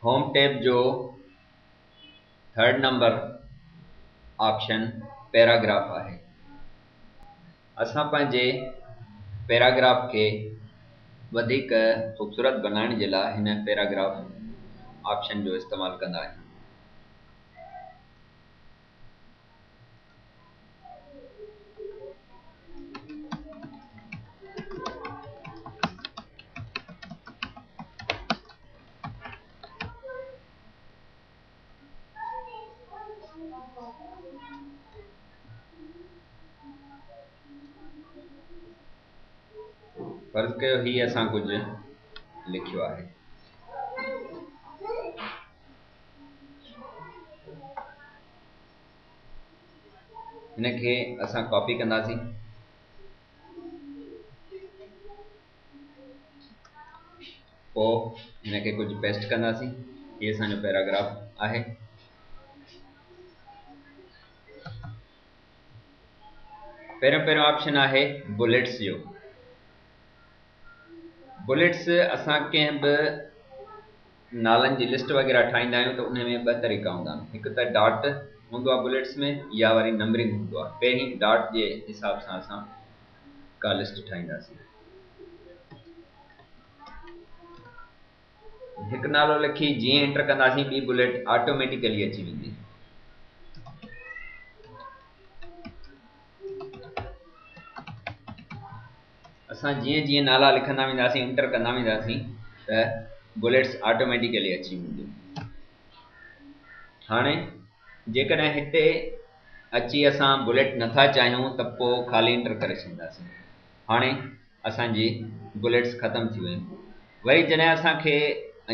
Home tab जो third number option paragraph है। असां पंहिंजे पैराग्राफ के वधिक खूबसूरत बनाने के लिए इन पैराग्राफ ऑप्शन जो इस्तेमाल कंदा आहियूं। फर्ज कयो ही असां कुछ लिखियो है। इनके असां कॉपी कंदासीं। पोइ इनके कुछ पेस्ट कंदासीं। ये असांजो पैराग्राफ है। पहिरियों ऑप्शन है बुलेट्स जो। बुलेट्स असां कंहिं बि नालन जी लिस्ट वगैरह ठाहींदा आहियूं तो उनमें ॿ तरीक़ा हूंदा आहिनि। हिकु त डॉट हूंदो आहे बुलेट्स में, या वरी नंबरिंग हूंदो आहे। पहिरीं डॉट जे हिसाब सां असां का लिस्ट ठाहींदासीं। हिकु नालो लिखी जीअं एंटर कंदासीं ॿी बुलेट ऑटोमेटिकली अची वेंदी। असां जीअं जीअं नाला लिखंदा वेंदासीं एंटर कंदा वेंदासीं त बुलेट्स ऑटोमेटिकली अची वेंदियूं। हाणे जेकॾहिं हिते अची असां बुलेट नथा चाहियूं त पोइ ख़ाली एंटर करे छॾींदासीं। हाणे असांजी बुलेट्स ख़तम थी वियूं। वरी जॾहिं असांखे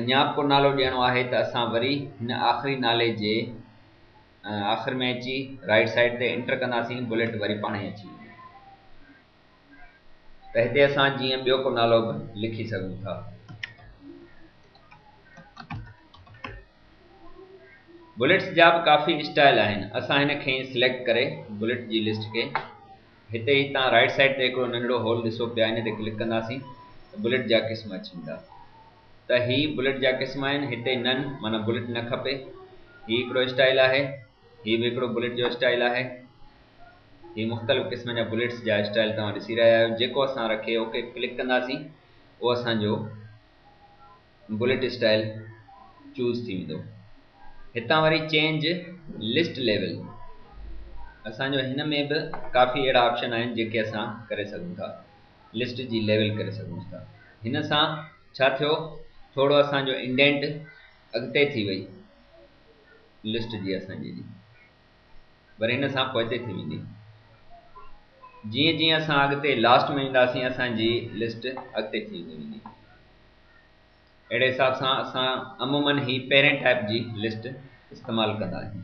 अञा को नालो ॾियणो आहे त असां वरी हिन आख़िरी नाले जे आख़िर में अची राइट साइड ते एंटर कंदासीं। बुलेट वरी पाण ई अची वेंदी। त हिते असां जीअं ॿियो को नालो बि लिखी सघूं था। बुलेट्स जा भी काफ़ी स्टाइल आहिनि। असां हिनखे सिलेक्ट करे बुलेट जी लिस्ट के हिते ही तव्हां राइट साइड ते हिकिड़ो नंढड़ो होल ॾिसो पिया, इन ते क्लिक कंदासीं त बुलेट जा क़िस्म अची वेंदा। त ही बुलेट जा क़िस्म आहिनि। हिते नन माना बुलेट न खपे। ही हिकिड़ो स्टाइल आहे। ही भी हिकिड़ो बुलेट जो स्टाइल आहे। ही मुख़्तलिफ़ क़िस्म जा बुलेट्स जा स्टाइल तव्हां ॾिसी रहिया आहियो। जेको असां रखे ओके क्लिक कंदासीं उहो असांजो बुलेट स्टाइल चूज़ थी वेंदो। हितां वरी चेंज लिस्ट लेवल। असांजो हिन में भी काफ़ी अहिड़ा ऑप्शन आहिनि जेके असां करे सघूं था। लिस्ट जी लेवल करे सघूं था। हिन सां छा थियो, थोड़ो असांजो इंडेंट अॻिते थी वई लिस्ट जी असांजी जी, वरी हिन सां पोइते थी वेंदी। जीअं जीअं असां अॻिते लास्ट में ईंदासीं असांजी लिस्ट अॻिते थी वेंदी। अहिड़े हिसाब सां असां अमूमन ही पहिरें टाइप जी लिस्ट इस्तेमाल कंदा आहियूं।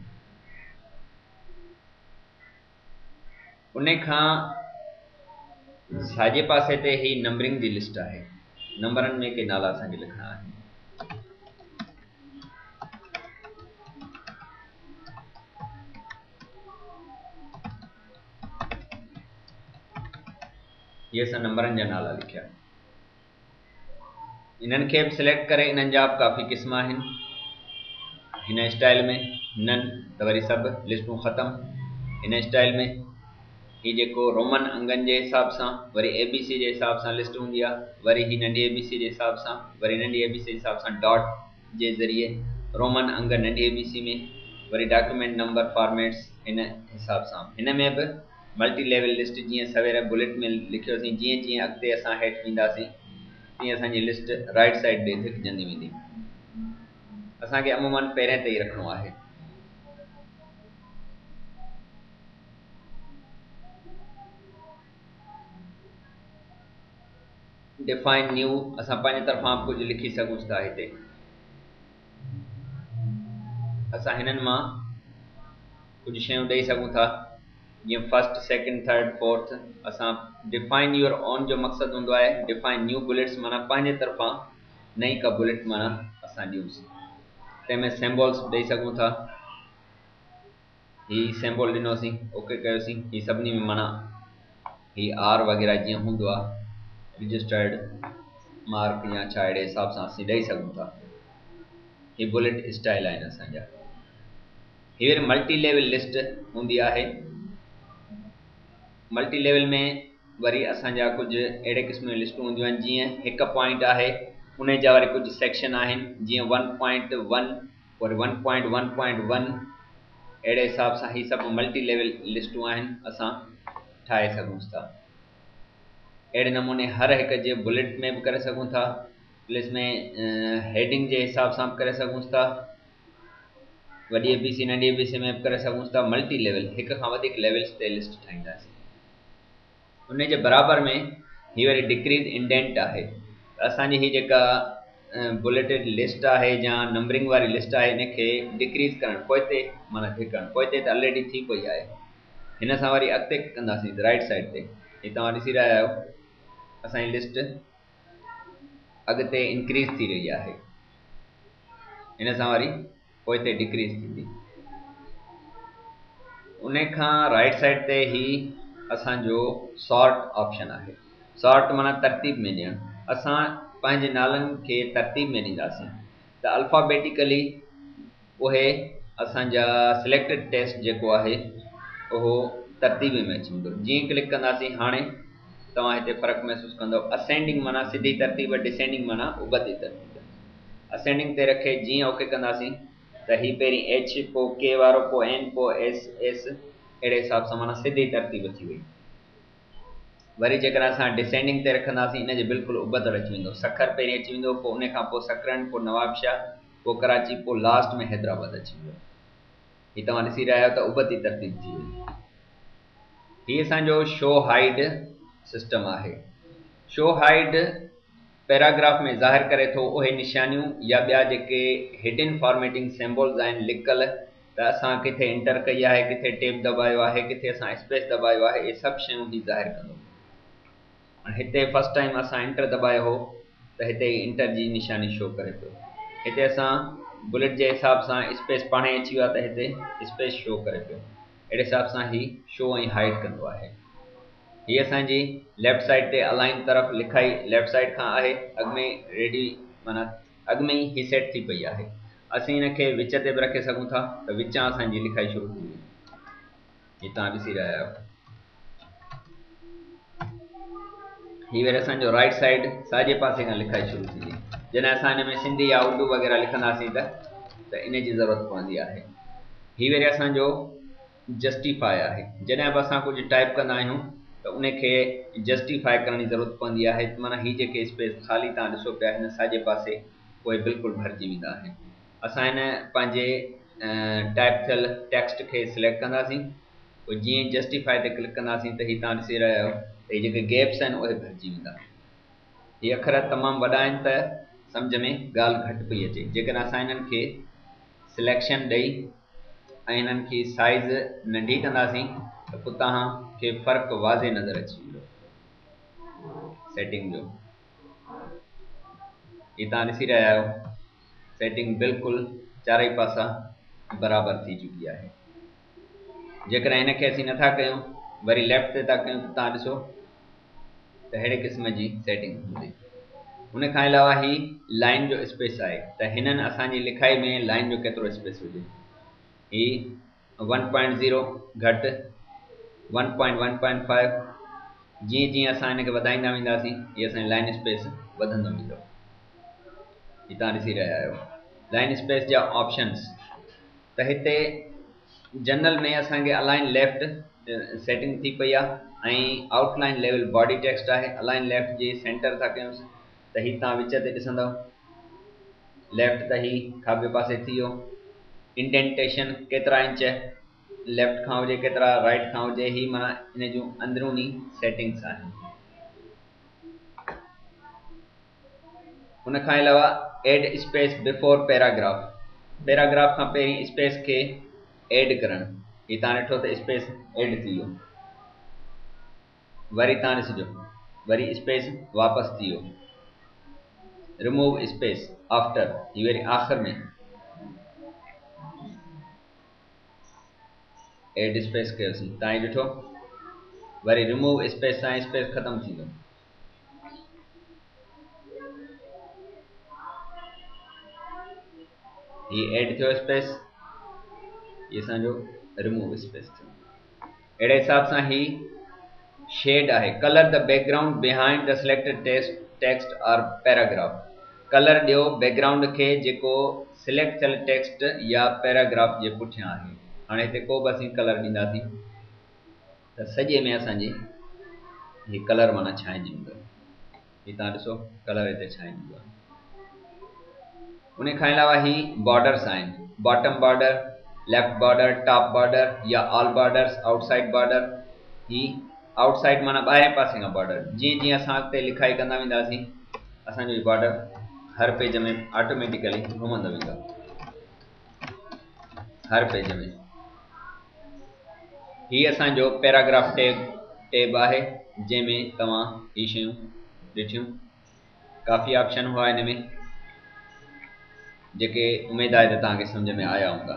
उन खां साॼे पासे ते ही नंबरिंग जी लिस्ट आहे। नंबरनि में के नाला असांखे लिखणा आहिनि। ये असां नंबरनि जा नाला लिखिया। इन्हनि खे बि सिलेक्ट करे इन्हनि जा बि काफ़ी क़िस्म आहिनि। हिन स्टाइल में नन त वरी सभु लिस्टूं ख़तम। हिन स्टाइल में ही जेको रोमन अंगनि जे हिसाब सां, वरी ABC जे हिसाब सां लिस्ट हूंदी आहे। वरी ही नंढी ABC जे हिसाब सां, वरी नंढी ABC जे हिसाब सां डॉट जे ज़रिए रोमन अंग नंढी ABC में, वरी डॉक्यूमेंट नंबर फॉर्मेट्स हिन हिसाब सां। हिन में बि मल्टी लेवल लिस्ट जीअं सवेर बुलेट में लिखियोसीं, जीअं जीअं अॻिते असां हेठि वेंदासीं तीअं असांजी लिस्ट राइट साइड ते धिकजंदी वेंदी। असांखे अमूमन पहिरें ते ई रखिणो आहे। डिफाइन न्यू असां पंहिंजे तरफां कुछ लिखी सघूं था। हिते असां हिननि मां कुछ शयूं ॾेई सघूं था, जीअं फर्स्ट सेकंड थर्ड फोर्थ। असां डिफाइन योर ओन जो मक़सदु हूंदो आहे। डिफाइन न्यू बुलेट्स माना पंहिंजे तरफां नई का बुलेट माना असां ॾियूंसीं। तंहिंमें सिम्बॉल्स ॾेई सघूं था। ही सिम्बॉल ॾिनोसीं, ओके कयोसीं। ही सभिनी में माना ही आर वग़ैरह जीअं हूंदो आहे रजिस्टर्ड मार्क या छा अहिड़े हिसाब सां असीं ॾेई सघूं था। ये बुलेट स्टाइल आहिनि असांजा। हीअ वरी मल्टी लेवल लिस्ट हूंदी आहे। मल्टी लेवल में वरी असांजा कुछ अहिड़े क़िस्म जी लिस्टूं हूंदियूं आहिनि जीअं हिकु पॉइंट आहे उन जा वरी कुछ सेक्शन आहिनि जीअं 1.1 वरी 1.1.1 अहिड़े हिसाब सां ही सभु मल्टी लेवल लिस्टूं आहिनि, असां ठाहे सघूं था। अहिड़े नमूने हर हिकु जे बुलेट में बि करे सघूं था, प्लस में हेडिंग जे हिसाब सां बि करे सघूं था, वॾी एबीसी नंढी एबीसी में बि करे सघूं था। मल्टी लेवल हिक खां वधीक लेवल्स ते लिस्ट ठाहींदासीं। उन जे बराबर में हीअ वरी डिक्रीज इंडेंट आहे। असांजी ही जेका बुलेटेड लिस्ट आहे या नंबरिंग वारी लिस्ट आहे इनखे डिक्रीज करणु, पोइते माना धिकणु, पोइते त ऑलरेडी थी पई आहे। हिन सां वरी अॻिते कंदासीं राइट साइड ते, ही तव्हां ॾिसी रहिया आहियो असांजी लिस्ट अॻिते इंक्रीज थी रही आहे, हिन सां वरी पोइते डिक्रीज थींदी। उन खां राइट साइड ते ही असांजो सॉर्ट ऑप्शन आहे। सॉर्ट माना तरतीब में ॾियणु। असां पंहिंजे नालनि खे तरतीब में ॾींदासीं त अल्फ़ाबेटिकली उहे असांजा सिलेक्टेड टेक्स्ट जेको आहे उहो तरतीब में अची वेंदो। जीअं क्लिक कंदासीं हाणे तव्हां हिते फ़र्क़ु महसूसु कंदव। असेंडिंग माना सिधी तरतीब, डिसेंडिंग माना उबती तरतीब। असेंडिंग ते रखे जीअं ओके कंदासीं त ही पहिरीं एच, पोइ के वारो, पोइ एन, पोइ एस, एस, अहिड़े हिसाब सां माना सिधी तरतीब थी वई। वरी जेकर असां डिसेंडिंग ते रखंदासीं इन जे बिल्कुलु उबतड़ अची वेंदो। सखर पहिरीं अची वेंदो, पोइ उन खां पोइ सकरंद, पोइ नवाबशाह, पोइ कराची, पोइ लास्ट में हैदराबाद अची वेंदो। हीअ तव्हां ॾिसी रहिया आहियो त उबती तरतीब थी वई। हीअ असांजो शो हाइड सिस्टम आहे। शो हाइड पैराग्राफ में ज़ाहिर करे थो उहे निशानियूं या ॿिया जेके हिडन फॉर्मेटिंग सिंबल्स आहिनि लिकल, त असां किथे इंटर कई आहे, किथे टेप दबायो आहे, किथे असां स्पेस दबायो आहे, इहे सभु शयूं ही ज़ाहिर कंदो। हिते फर्स्ट टाइम असां इंटर दबायो हो त हिते इंटर जी निशानी शो करे पियो। हिते असां बुलेट जे हिसाब सां स्पेस पाणे अची वियो आहे त हिते स्पेस शो करे पियो। अहिड़े हिसाब सां ही शो ऐं हाइड कंदो आहे। हीअ असांजी लेफ्ट साइड ते अलाइन तरफ़ लिखाई लेफ्ट साइड खां आहे, अॻ में रेडी माना अॻ में ई ही सेट थी पई आहे। असीं हिनखे विच ते बि रखे सघूं था त विचां असांजी लिखाई शुरू थी वई। हीअ तव्हां ॾिसी रहिया आहियो। हीअ वरी असांजो राइट साइड साॼे पासे खां लिखाई शुरू थींदी। जॾहिं असां हिन में सिंधी या उर्दू वग़ैरह लिखंदासीं त इन जी ज़रूरत पवंदी आहे। हीअ वरी असांजो जस्टिफाई आहे। जॾहिं बि असां कुझु टाइप कंदा आहियूं त उनखे जस्टिफाई करण जी ज़रूरत पवंदी आहे। माना हीअ जेके स्पेस ख़ाली तव्हां ॾिसो पिया हिन साॼे पासे उहे बिल्कुलु भरिजी वेंदा आहिनि। असां हिन पंहिंजे टाइप थियल टेक्स्ट खे सिलेक्ट कंदासीं, पोइ जीअं जस्टिफाई ते क्लिक कंदासीं त हीअ तव्हां ॾिसी रहिया आहियो त हीअ जेके गैप्स आहिनि उहे भरिजी वेंदा। हीअ अखर तमामु वॾा आहिनि त सम्झ में ॻाल्हि घटि पई अचे। जेकॾहिं असां हिननि खे सिलेक्शन ॾेई ऐं हिननि खे साइज़ नंढी कंदासीं त पोइ तव्हांखे फ़र्क़ु वाज़े नज़र अची वेंदो सेटिंग जो। हीअ तव्हां ॾिसी रहिया आहियो सेटिंग बिल्कुलु चारई पासा बराबरि थी चुकी आहे। जेकॾहिं हिनखे असीं नथा कयूं वरी लेफ्ट ते था कयूं त तव्हां ॾिसो त अहिड़े क़िस्म जी सेटिंग हूंदी। उन खां अलावा ही लाइन जो स्पेस आहे त हिननि असांजी लिखाई में लाइन जो केतिरो स्पेस हुजे। ही 1.0 घटि 1.1.5 जीअं जीअं असां हिनखे वधाईंदा वेंदासीं हीअ असांजी लाइन स्पेस वधंदो वेंदो। हीअ तव्हां ॾिसी रहिया आहियो लाइन स्पेस जा ऑप्शन्स। त हिते जनरल में असांखे अलाइन लेफ्ट सेटिंग थी पई आहे ऐं आउटलाइन लेवल बॉडी टेक्स्ट आहे। अलाइन लेफ्ट जे सेंटर था कयूंसि त हीअ तव्हां विच ते ॾिसंदव। लेफ्ट त ही खाॿे पासे थी वियो। इंडेंटेशन केतिरा इंच लेफ्ट खां हुजे, केतिरा राइट खां हुजे, ही माना इन जूं अंदरूनी सेटिंग्स आहिनि। उन खां अलावा add space before paragraph, paragraph खां पहिरीं स्पेस खे एड करणु। हीअ तव्हां ॾिठो त स्पेस एड थी वियो। वरी तव्हां ॾिसिजो वरी स्पेस वापसि थी वियो। रिमूव स्पेस आफ्टर, हीअ वरी आख़िर में एड स्पेस कयोसीं तव्हां ॾिठो। वरी रिमूव स्पेस सां स्पेस ख़तमु थींदो। ये ऐड थियो स्पेस, ये असांजो रिमूव स्पेस थियो। अहिड़े हिसाब सां ही शेड आहे। Colour the background behind the selected text और पैराग्राफ। कलर ॾियो बैकग्राउंड खे जेको सिलेक्ट थियल टेक्स्ट या पैराग्राफ जे पुठियां आहे। हाणे हिते को बि असीं कलर ॾींदासीं त सॼे में असांजे ही कलर माना छांइजी वेंदो। ही तव्हां ॾिसो कलर हिते छांइजी वेंदो आहे। उन खां अलावा ही बॉर्डर्स आहिनि, bottom border, left border, top border या ऑल बॉर्डर्स, आउटसाइड बॉर्डर। ही आउटसाइड माना ॿाहिरें पासे खां बॉर्डर। जीअं जीअं असां अॻिते लिखाई कंदा वेंदासीं असांजो बॉर्डर हर पेज में ऑटोमेटिकली घुमंदो वेंदो, हर पेज में। ही असांजो पैराग्राफ टेब आहे जंहिंमें तव्हां ही शयूं ॾिठियूं। काफ़ी ऑप्शन हुआ हिन में जेके उमेद आहे त तव्हांखे सम्झ में आया हूंदा।